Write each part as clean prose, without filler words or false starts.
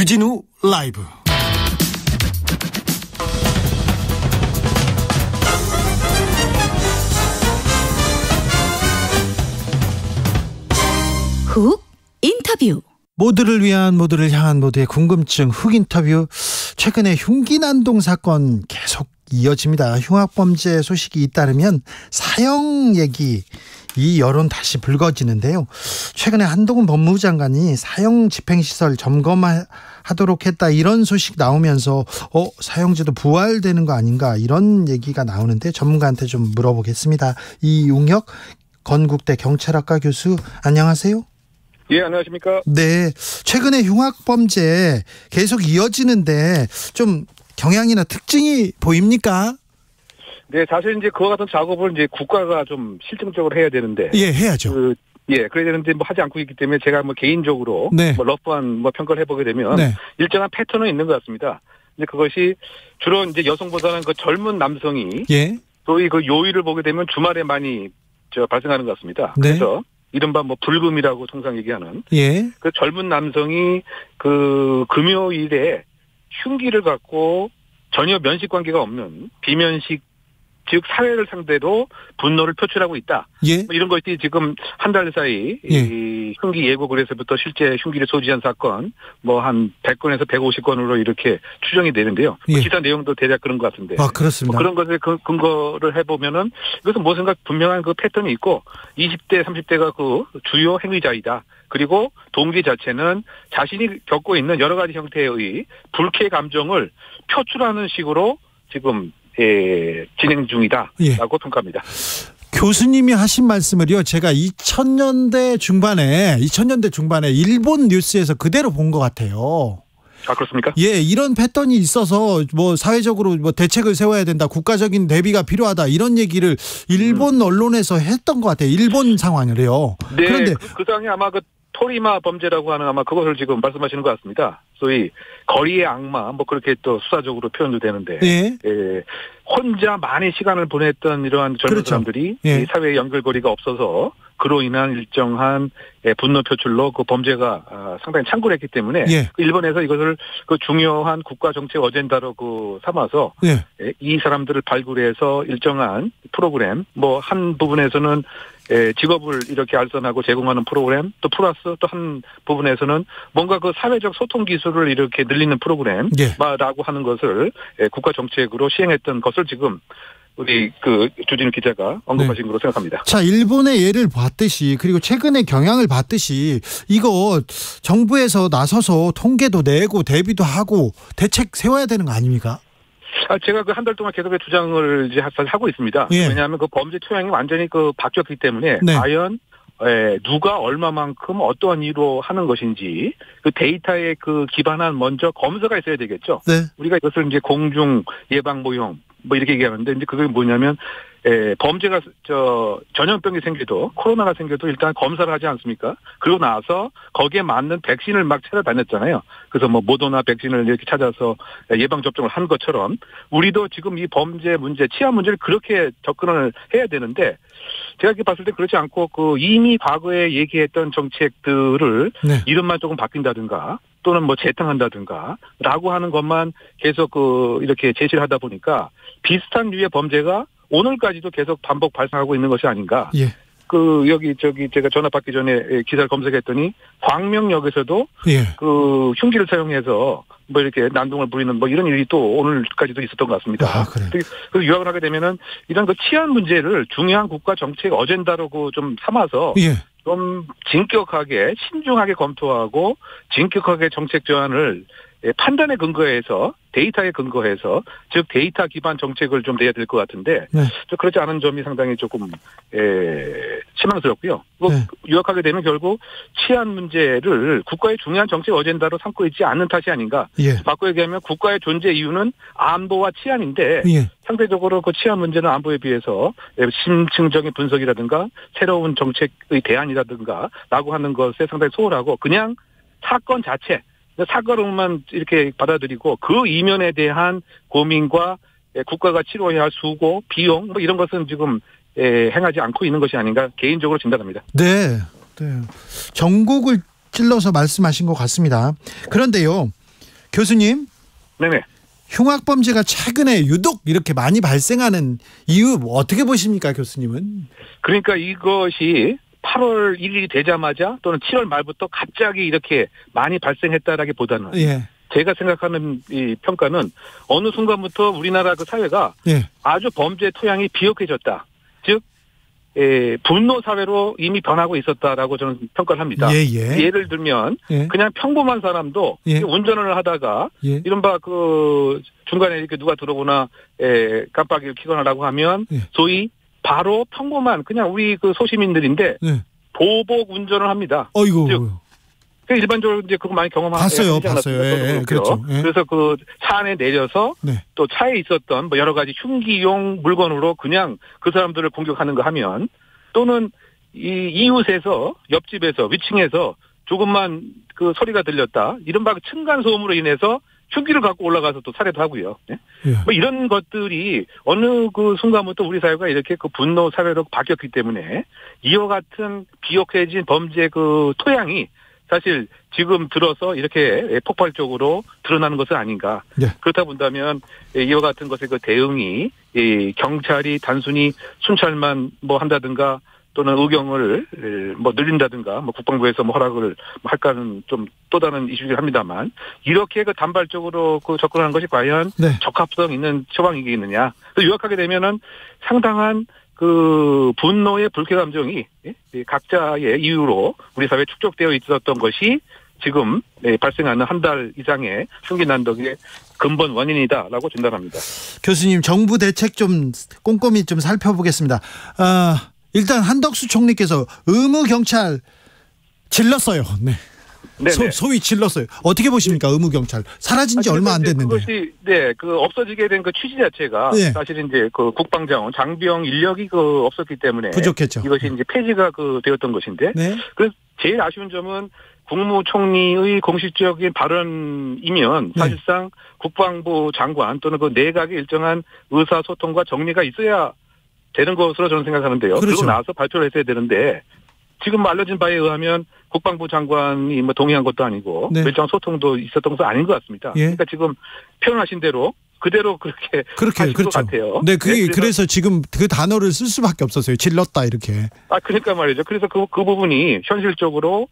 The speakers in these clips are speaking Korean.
주진우 라이브. 훅 인터뷰. 모두를 위한, 모두를 향한, 모두의 궁금증 훅 인터뷰. 최근에 흉기 난동 사건 계속 이어집니다. 흉악범죄 소식이 잇따르면 사형 얘기, 이 여론 다시 불거지는데요. 최근에 한동훈 법무부 장관이 사형 집행시설 점검하도록 했다, 이런 소식 나오면서 사형제도 부활되는 거 아닌가, 이런 얘기가 나오는데 전문가한테 좀 물어보겠습니다. 이용혁 건국대 경찰학과 교수, 안녕하세요. 예, 안녕하십니까? 네, 최근에 흉악범죄 계속 이어지는데 좀 경향이나 특징이 보입니까? 네, 사실 이제 그와 같은 작업을 이제 국가가 좀 실증적으로 해야 되는데. 예, 해야죠. 그래야 되는데 뭐 하지 않고 있기 때문에 제가 뭐 개인적으로 네. 뭐 러프한 뭐 평가를 해보게 되면 네. 일정한 패턴은 있는 것 같습니다. 근데 그것이 주로 이제 여성보다는 그 젊은 남성이 예. 소위 그 요일을 보게 되면 주말에 많이 발생하는 것 같습니다. 네. 그래서 이른바 뭐 불금이라고 통상 얘기하는 예. 그 젊은 남성이 그 금요일에 흉기를 갖고 전혀 면식 관계가 없는 비면식, 즉 사회를 상대로 분노를 표출하고 있다. 예. 뭐 이런 것이 지금 한 달 사이 이 흉기 예고글에서부터 실제 흉기를 소지한 사건 뭐 한 100건에서 150건으로 이렇게 추정이 되는데요. 예. 기사 내용도 대략 그런 것 같은데. 아, 그렇습니다. 뭐 그런 것에 근거를 해보면은 이것은 무슨 분명한 그 패턴이 있고 20대, 30대가 그 주요 행위자이다. 그리고 동기 자체는 자신이 겪고 있는 여러 가지 형태의 불쾌 감정을 표출하는 식으로 지금 진행 중이다라고 예. 평가합니다. 교수님이 하신 말씀을요, 제가 2000년대 중반에 일본 뉴스에서 그대로 본 것 같아요. 아, 그렇습니까? 예, 이런 패턴이 있어서 뭐 사회적으로 뭐 대책을 세워야 된다, 국가적인 대비가 필요하다, 이런 얘기를 일본 언론에서 했던 것 같아요. 일본 상황을요. 네, 그런데 그 상황이 아마 그 토리마 범죄라고 하는 아마 그것을 지금 말씀하시는 것 같습니다. 소위 거리의 악마, 뭐 그렇게 또 수사적으로 표현도 되는데, 예. 혼자 많이 시간을 보냈던 이러한 젊은 그렇죠. 사람들이 예. 이 사회의 연결고리가 없어서 그로 인한 일정한 분노 표출로 그 범죄가 상당히 창궐했기 때문에 예. 일본에서 이것을 그 중요한 국가 정책 어젠다로 그 삼아서 예. 이 사람들을 발굴해서 일정한 프로그램, 뭐 한 부분에서는 직업을 이렇게 알선하고 제공하는 프로그램, 또 플러스 또 한 부분에서는 뭔가 그 사회적 소통 기술을 이렇게 늘리는 프로그램라고 하는 것을 국가 정책으로 시행했던 것을 지금 우리 그 주진우 기자가 언급하신 걸로 생각합니다. 자, 일본의 예를 봤듯이, 그리고 최근의 경향을 봤듯이, 이거 정부에서 나서서 통계도 내고 대비도 하고 대책 세워야 되는 거 아닙니까? 제가 그 한 달 동안 계속 주장을 이제 하고 있습니다. 예. 왜냐하면 그 범죄 토양이 완전히 그 바뀌었기 때문에 네. 과연 누가 얼마만큼 어떠한 이유로 하는 것인지 그 데이터에 그 기반한 먼저 검사가 있어야 되겠죠. 네. 우리가 이것을 이제 공중 예방 모형 뭐 이렇게 얘기하는데 이제 그게 뭐냐면 범죄가 전염병이 생겨도 코로나가 생겨도 일단 검사를 하지 않습니까? 그러고 나서 거기에 맞는 백신을 막 찾아다녔잖아요. 그래서 뭐 모더나 백신을 이렇게 찾아서 예방 접종을 한 것처럼 우리도 지금 이 범죄 문제, 치안 문제를 그렇게 접근을 해야 되는데 제가 이렇게 봤을 때 그렇지 않고 그 이미 과거에 얘기했던 정책들을 네. 이름만 조금 바뀐다든가 또는 뭐 재탕한다든가 라고 하는 것만 계속 이렇게 제시를 하다 보니까 비슷한 류의 범죄가 오늘까지도 계속 반복 발생하고 있는 것이 아닌가. 예. 제가 전화 받기 전에 기사를 검색했더니 광명역에서도 예. 그 흉기를 사용해서 뭐 이렇게 난동을 부리는 뭐 이런 일이 또 오늘까지도 있었던 것 같습니다. 아, 그래요? 그래서 요약을 하게 되면은 이런 그 치안 문제를 중요한 국가 정책 어젠다로 좀 삼아서 예. 좀 진격하게 신중하게 검토하고 진격하게 정책 조안을 판단에 근거해서 데이터에 근거해서 즉 데이터 기반 정책을 좀 내야 될 것 같은데 네. 그렇지 않은 점이 상당히 조금 실망스럽고요. 네. 요약하게 되면 결국 치안 문제를 국가의 중요한 정책 어젠다로 삼고 있지 않는 탓이 아닌가. 예. 바꿔 얘기하면 국가의 존재 이유는 안보와 치안인데 예. 상대적으로 그 치안 문제는 안보에 비해서 심층적인 분석이라든가 새로운 정책의 대안이라든가 라고 하는 것에 상당히 소홀하고 그냥 사건 자체 사건으로만 이렇게 받아들이고 그 이면에 대한 고민과 국가가 치러야 할 수고, 비용 뭐 이런 것은 지금 행하지 않고 있는 것이 아닌가 개인적으로 진단합니다. 네. 네. 전국을 찔러서 말씀하신 것 같습니다. 그런데요. 교수님. 네네. 흉악범죄가 최근에 유독 이렇게 많이 발생하는 이유 어떻게 보십니까, 교수님은? 그러니까 이것이 8월 1일이 되자마자 또는 7월 말부터 갑자기 이렇게 많이 발생했다라기보다는 예. 제가 생각하는 이 평가는 어느 순간부터 우리나라 그 사회가 예. 아주 범죄 토양이 비약해졌다. 즉 분노 사회로 이미 변하고 있었다라고 저는 평가를 합니다. 예를 들면 그냥 평범한 사람도 운전을 하다가 이른바 그 중간에 이렇게 누가 들어오거나 깜빡이를 켜거나라고 하면 소위 바로 평범한 그냥 우리 그 소시민들인데 보복 운전을 합니다. 어이구. 즉 일반적으로 이제 그거 많이 봤어요. 그렇죠. 그래서 그 차 안에 내려서 또 차에 있었던 뭐 여러 가지 흉기용 물건으로 그냥 그 사람들을 공격하는 거 하면 또는 이 이웃에서 옆집에서 위층에서 조금만 그 소리가 들렸다. 이른바 층간 소음으로 인해서 흉기를 갖고 올라가서 또 살해도 하고요. 뭐 이런 것들이 어느 그 순간부터 우리 사회가 이렇게 그 분노 사회로 바뀌었기 때문에 이와 같은 비옥해진 범죄 그 토양이 사실 지금 들어서 이렇게 폭발적으로 드러나는 것은 아닌가. 그렇다 본다면 이와 같은 것의 그 대응이 경찰이 단순히 순찰만 뭐 한다든가 또는 의경을 뭐 늘린다든가 뭐 국방부에서 뭐 허락을 할까는 좀 또 다른 이슈긴 합니다만 이렇게 그 단발적으로 그 접근하는 것이 과연 적합성 있는 처방이겠느냐. 요약하게 되면은 상당한 그 분노의 불쾌 감정이 각자의 이유로 우리 사회에 축적되어 있었던 것이 지금 발생하는 한 달 이상의 흉기 난동의 근본 원인이다라고 진단합니다. 교수님, 정부 대책 좀 꼼꼼히 좀 살펴보겠습니다. 일단 한덕수 총리께서 의무 경찰 질렀어요. 소위 질렀어요. 어떻게 보십니까, 의무 경찰? 사라진 지 얼마 안 됐는데. 그것이 그 없어지게 된 그 취지 자체가 사실 이제 그 국방자원 장병 인력이 그 없었기 때문에 부족했죠. 이것이 이제 폐지가 그 되었던 것인데. 그래서 제일 아쉬운 점은 국무총리의 공식적인 발언이면 사실상 국방부 장관 또는 그 내각의 일정한 의사소통과 정리가 있어야 되는 것으로 저는 생각하는데요. 그러고 나서 발표를 했어야 되는데 지금 알려진 바에 의하면 국방부 장관이 뭐 동의한 것도 아니고 일정 소통도 있었던 것은 아닌 것 같습니다. 그러니까 지금 표현하신 대로 그대로 그렇게 하신 것 같아요. 그래서 지금 그 단어를 쓸 수밖에 없었어요. 질렀다 이렇게. 그러니까 말이죠. 그래서 그 부분이 현실적으로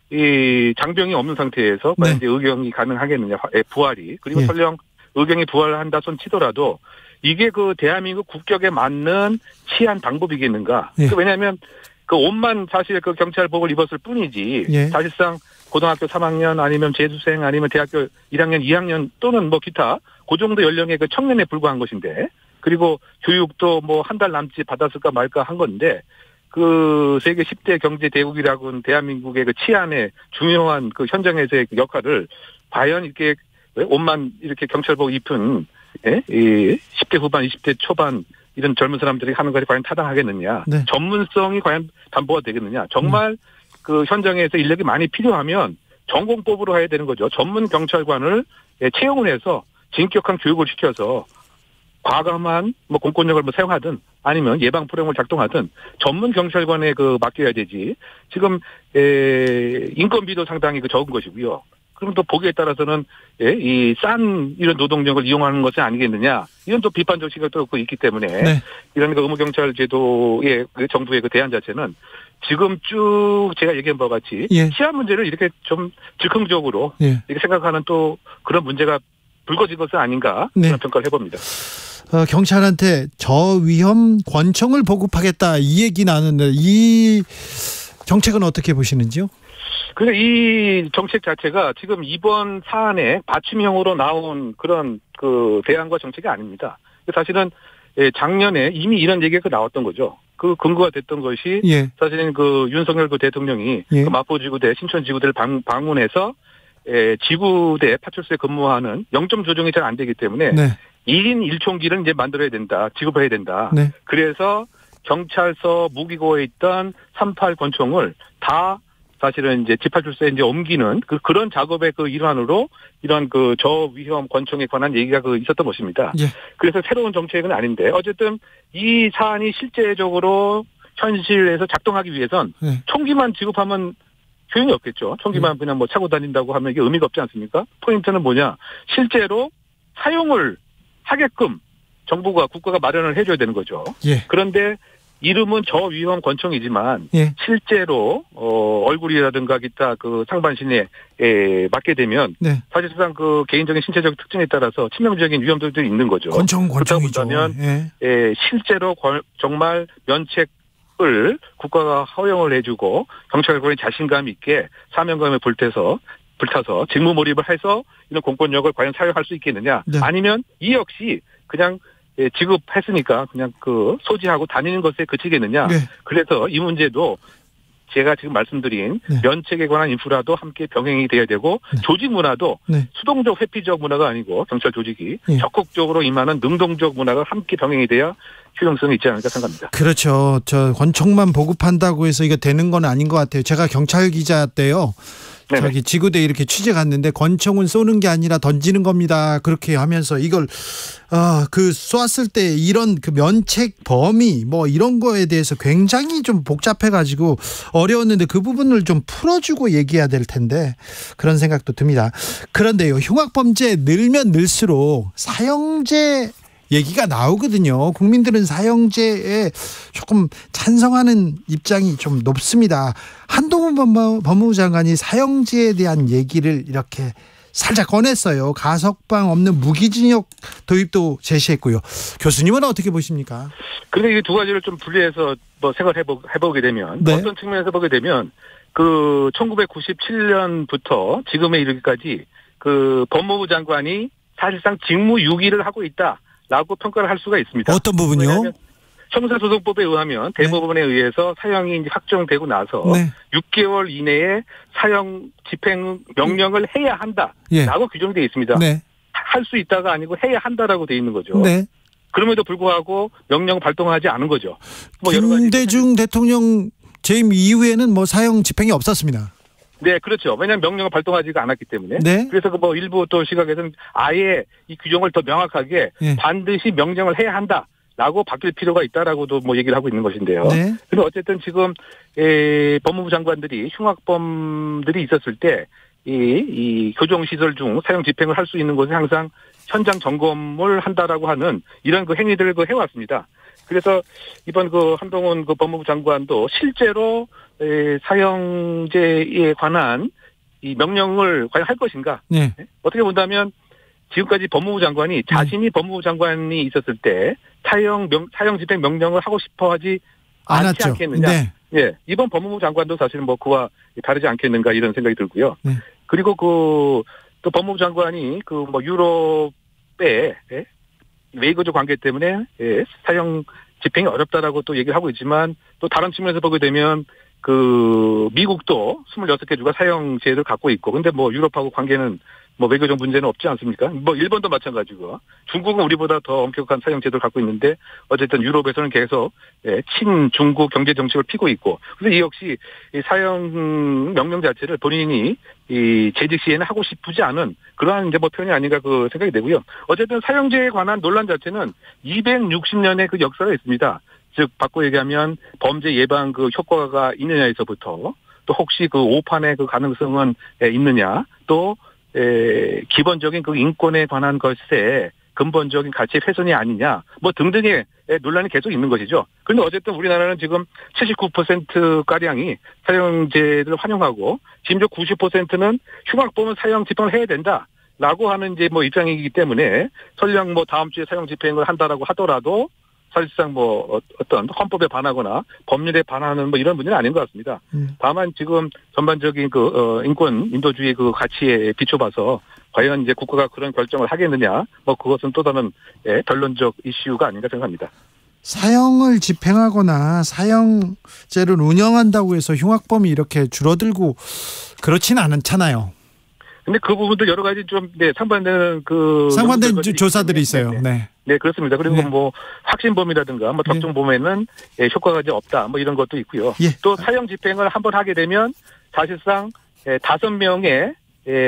이 장병이 없는 상태에서 과연 이제 의경이 가능하겠느냐, 부활이. 그리고 설령 의경이 부활을 한다 손 치더라도 이게 그 대한민국 국격에 맞는 치안 방법이겠는가. 왜냐하면 그 옷만 사실 그 경찰복을 입었을 뿐이지 사실상 고등학교 3학년 아니면 재수생 아니면 대학교 1학년 2학년 또는 뭐 기타 그 정도 연령의 그 청년에 불과한 것인데 그리고 교육도 뭐 한 달 남짓 받았을까 말까 한 건데 그 세계 10대 경제 대국이라고는 대한민국의 그 치안의 중요한 그 현장에서의 그 역할을 과연 이렇게 옷만 이렇게 경찰복 입은 이 10대 후반 20대 초반 이런 젊은 사람들이 하는 것이 과연 타당하겠느냐. 전문성이 과연 담보가 되겠느냐. 정말 그 현장에서 인력이 많이 필요하면 전공법으로 해야 되는 거죠. 전문 경찰관을 채용을 해서 진격한 교육을 시켜서 과감한 뭐 공권력을 뭐 사용하든 아니면 예방 프로그램을 작동하든 전문 경찰관에 그 맡겨야 되지. 지금 인건비도 상당히 그 적은 것이고요. 그럼 또 보기에 따라서는 이 싼 이런 노동력을 이용하는 것이 아니겠느냐. 이런 또 비판적 시각도 있기 때문에 이런 그 의무경찰 제도의 그 정부의 그 대안 자체는 지금 쭉 제가 얘기한 바와 같이 치안 문제를 이렇게 좀 즉흥적으로 이렇게 생각하는 또 그런 문제가 불거진 것은 아닌가 그런 평가를 해봅니다. 경찰한테 저위험 권총을 보급하겠다 이 얘기 나누는데 이 정책은 어떻게 보시는지요? 그래서 이 정책 자체가 지금 이번 사안에 받침형으로 나온 그런 그 대안과 정책이 아닙니다. 사실은 작년에 이미 이런 얘기가 나왔던 거죠. 그 근거가 됐던 것이 사실은 그 윤석열 그 대통령이 그 마포지구대, 신천지구대를 방문해서 지구대 파출소에 근무하는 영점 조정이 잘 안 되기 때문에 1인 1총기를 이제 만들어야 된다. 지급해야 된다. 그래서 경찰서 무기고에 있던 38 권총을 다 사실은 이제 지파출소에 이제 옮기는 그런 작업의 그 일환으로 이런 그 저위험 권총에 관한 얘기가 그 있었던 것입니다. 그래서 새로운 정책은 아닌데 어쨌든 이 사안이 실제적으로 현실에서 작동하기 위해선 총기만 지급하면 효용이 없겠죠. 총기만 그냥 뭐 차고 다닌다고 하면 이게 의미가 없지 않습니까? 포인트는 뭐냐? 실제로 사용을 하게끔 정부가 국가가 마련을 해줘야 되는 거죠. 예. 그런데 이름은 저위험 권총이지만 예. 실제로 얼굴이라든가 기타 그 상반신에 맞게 되면 네. 사실상 그 개인적인 신체적 특징에 따라서 치명적인 위험들도 있는 거죠. 권총이죠. 그렇다 보면 실제로 정말 면책을 국가가 허용을 해주고 경찰관이 자신감 있게 사명감에 불타서 직무 몰입을 해서 이런 공권력을 과연 사용할 수 있겠느냐? 네. 아니면 이 역시 그냥 지급했으니까 그냥 그 소지하고 다니는 것에 그치겠느냐. 네. 그래서 이 문제도 제가 지금 말씀드린 네. 면책에 관한 인프라도 함께 병행이 돼야 되고 네. 조직 문화도 네. 수동적 회피적 문화가 아니고 경찰 조직이 네. 적극적으로 임하는 능동적 문화가 함께 병행이 돼야 효용성이 있지 않을까 생각합니다. 그렇죠. 저 권총만 보급한다고 해서 이게 되는 건 아닌 것 같아요. 제가 경찰 기자 때요. 저기 지구대 이렇게 취재 갔는데 권총은 쏘는 게 아니라 던지는 겁니다. 그렇게 하면서 이걸 그 쏘았을 때 이런 그 면책 범위 뭐 이런 거에 대해서 굉장히 좀 복잡해가지고 어려웠는데 그 부분을 좀 풀어주고 얘기해야 될 텐데 그런 생각도 듭니다. 그런데요, 흉악범죄 늘면 늘수록 사형제 얘기가 나오거든요. 국민들은 사형제에 조금 찬성하는 입장이 좀 높습니다. 한동훈 법무부 장관이 사형제에 대한 얘기를 이렇게 살짝 꺼냈어요. 가석방 없는 무기징역 도입도 제시했고요. 교수님은 어떻게 보십니까? 그런데 이 두 가지를 좀 분리해서 뭐 생각을 해보게 되면 네. 어떤 측면에서 보게 되면 그 1997년부터 지금에 이르기까지 그 법무부 장관이 사실상 직무 유기를 하고 있다. 라고 평가를 할 수가 있습니다. 어떤 부분이요? 형사소송법에 의하면 대법원에 의해서 사형이 이제 확정되고 나서 6개월 이내에 사형 집행 명령을 해야 한다라고 규정되어 있습니다. 할 수 있다가 아니고 해야 한다라고 되어 있는 거죠. 그럼에도 불구하고 명령 발동하지 않은 거죠. 뭐 김대중 대통령 재임 이후에는 뭐 사형 집행이 없었습니다. 네, 그렇죠. 왜냐하면 명령을 발동하지가 않았기 때문에. 네. 그래서 그 뭐 일부 또 시각에서는 아예 이 규정을 더 명확하게 반드시 명령을 해야 한다라고 바뀔 필요가 있다라고도 뭐 얘기를 하고 있는 것인데요. 네. 근데 어쨌든 지금 법무부 장관들이 흉악범들이 있었을 때 이 교정시설 중 사형 집행을 할 수 있는 곳에 항상 현장 점검을 한다라고 하는 이런 그 행위들을 그 해왔습니다. 그래서 이번 그 한동훈 그 법무부 장관도 실제로 사형제에 관한 이 명령을 과연 할 것인가? 네. 어떻게 본다면 지금까지 법무부 장관이 자신이 법무부 장관이 있었을 때 사형 집행 명령을 하고 싶어하지 않지 않겠느냐? 네. 예, 이번 법무부 장관도 사실은 뭐 그와 다르지 않겠는가 이런 생각이 들고요. 네. 그리고 또 법무부 장관이 그 뭐 유럽의 외교적 관계 때문에 사형 집행이 어렵다라고 또 얘기를 하고 있지만 또 다른 측면에서 보게 되면 그 미국도 26개 주가 사형제를 갖고 있고 근데 뭐 유럽하고 관계는 뭐 외교적 문제는 없지 않습니까? 뭐 일본도 마찬가지고 중국은 우리보다 더 엄격한 사형제도를 갖고 있는데 어쨌든 유럽에서는 계속 친중국 경제 정책을 피고 있고 그래서 이 역시 이 사형 명령 자체를 본인이 이 재직 시에는 하고 싶지 않은 그러한 이제 뭐 표현이 아닌가 그 생각이 되고요. 어쨌든 사형제에 관한 논란 자체는 260년의 그 역사가 있습니다. 즉 바꿔 얘기하면 범죄 예방 그 효과가 있느냐에서부터 또 혹시 그 오판의 그 가능성은 있느냐 또 기본적인 그 인권에 관한 것에 근본적인 가치 훼손이 아니냐 뭐 등등의 논란이 계속 있는 것이죠. 그런데 어쨌든 우리나라는 지금 79%가량이 사형제를 환영하고 심지어 90%는 흉악범은 사형 집행을 해야 된다라고 하는 이제 뭐 입장이기 때문에 설령 뭐 다음 주에 사형 집행을 한다라고 하더라도 사실상 뭐 어떤 헌법에 반하거나 법률에 반하는 뭐 이런 문제는 아닌 것 같습니다. 다만 지금 전반적인 그 인권 인도주의 그 가치에 비춰봐서 과연 이제 국가가 그런 결정을 하겠느냐 뭐 그것은 또 다른 변론적 이슈가 아닌가 생각합니다. 사형을 집행하거나 사형제를 운영한다고 해서 흉악범이 이렇게 줄어들고 그렇지는 않잖아요. 근데 그 부분도 여러 가지 좀 상반되는 조사들이 있어요. 네. 네, 그렇습니다. 그리고 뭐 확신범이라든가 뭐 적중범에는 효과가 이제 없다. 뭐 이런 것도 있고요. 또 사형 집행을 한번 하게 되면 사실상 5명의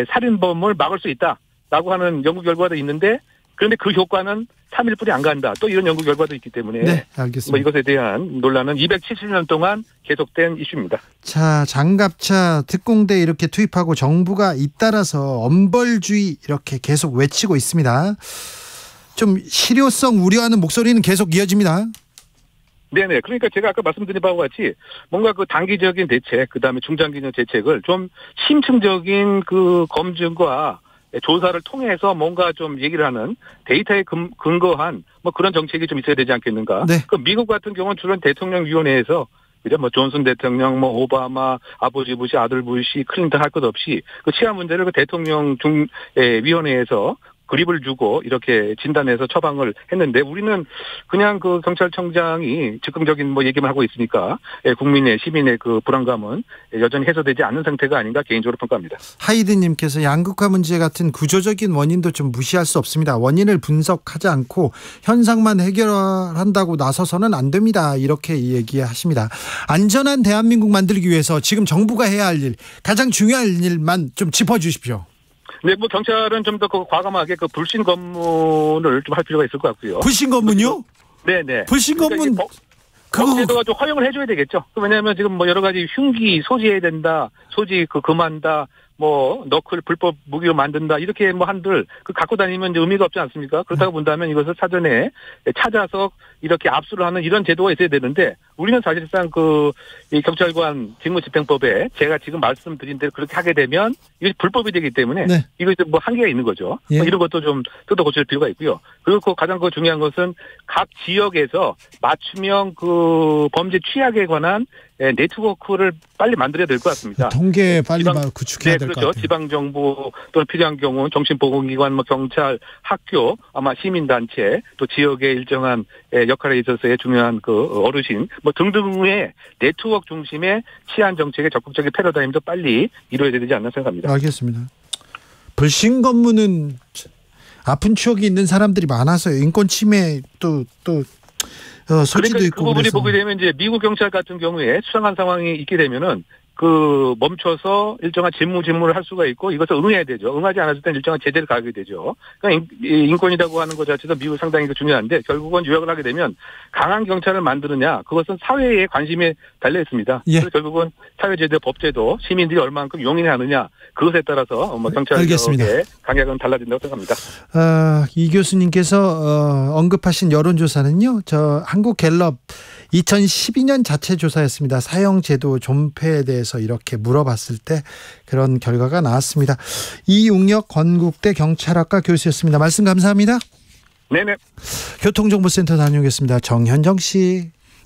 살인범을 막을 수 있다라고 하는 연구 결과도 있는데 그런데 그 효과는 3일뿐이 안 간다. 또 이런 연구 결과도 있기 때문에 네, 알겠습니다. 뭐 이것에 대한 논란은 270년 동안 계속된 이슈입니다. 자, 장갑차 특공대 이렇게 투입하고 정부가 잇따라서 엄벌주의 이렇게 계속 외치고 있습니다. 좀 실효성 우려하는 목소리는 계속 이어집니다. 네네. 그러니까 제가 아까 말씀드린 바와 같이 뭔가 그 단기적인 대책, 그 다음에 중장기적 대책을 좀 심층적인 그 검증과 조사를 통해서 뭔가 좀 얘기를 하는 데이터에 근거한 뭐 그런 정책이 좀 있어야 되지 않겠는가. 네. 그 미국 같은 경우는 주로 대통령위원회에서 그죠? 뭐 존슨 대통령, 뭐 오바마, 아버지 부시, 아들 부시, 클린턴 할 것 없이 그 치안 문제를 그 대통령 위원회에서 그립을 주고 이렇게 진단해서 처방을 했는데 우리는 그냥 그 경찰청장이 즉흥적인 뭐 얘기만 하고 있으니까 국민의 시민의 그 불안감은 여전히 해소되지 않는 상태가 아닌가 개인적으로 평가합니다. 하이드님께서 양극화 문제 같은 구조적인 원인도 좀 무시할 수 없습니다. 원인을 분석하지 않고 현상만 해결한다고 나서서는 안 됩니다. 이렇게 얘기하십니다. 안전한 대한민국 만들기 위해서 지금 정부가 해야 할 일, 가장 중요한 일만 좀 짚어주십시오. 네, 뭐 경찰은 좀 더 과감하게 그 불신 검문을 좀 할 필요가 있을 것 같고요. 불신 검문요? 네네. 불신 검문 법제도가 좀 허용을 해줘야 되겠죠. 왜냐하면 지금 뭐 여러 가지 흉기 소지해야 된다, 소지 금한다, 뭐 너클 불법 무기로 만든다 이렇게 뭐 한들 그 갖고 다니면 이제 의미가 없지 않습니까? 그렇다고 본다면 이것을 사전에 찾아서 이렇게 압수를 하는 이런 제도가 있어야 되는데 우리는 사실상 이 경찰관 직무집행법에 제가 지금 말씀드린 대로 그렇게 하게 되면 이것이 불법이 되기 때문에 네. 이것이 뭐 한계가 있는 거죠. 예. 이런 것도 좀 뜯어 고칠 필요가 있고요. 그리고 가장 중요한 것은 각 지역에서 맞춤형 그 범죄 취약에 관한 네트워크를 빨리 만들어야 될 것 같습니다. 통계 빨리 구축해야 될 것 그렇죠. 같아요. 지방정부 또는 필요한 경우 정신보건기관, 뭐 경찰, 학교, 아마 시민단체 또 지역의 일정한 역할에 있어서의 중요한 그 어르신 뭐 등등의 네트워크 중심의 치안 정책의 적극적인 패러다임도 빨리 이루어야 되지 않나 생각합니다. 알겠습니다. 불신 검문은 아픈 추억이 있는 사람들이 많아서요. 인권 침해 소지도 그러니까 있고 그 부분이 그래서. 보게 되면 이제 미국 경찰 같은 경우에 수상한 상황이 있게 되면은 멈춰서 일정한 질문을 할 수가 있고 이것을 응해야 되죠. 응하지 않았을 때는 일정한 제재를 가하게 되죠. 그러니까 인권이라고 하는 것 자체도 미국 상당히 중요한데 결국은 요약을 하게 되면 강한 경찰을 만드느냐 그것은 사회의 관심에 달려 있습니다. 예. 그래서 결국은 사회제도, 법제도 시민들이 얼마만큼 용인하느냐 그것에 따라서 경찰의 강약은 달라진다고 생각합니다. 이 교수님께서 언급하신 여론조사는요. 한국갤럽 2012년 자체 조사였습니다. 사형제도 존폐에 대해서 이렇게 물어봤을 때 그런 결과가 나왔습니다. 이웅혁 건국대 경찰학과 교수였습니다. 말씀 감사합니다. 네네. 교통정보센터 다녀오겠습니다. 정현정 씨.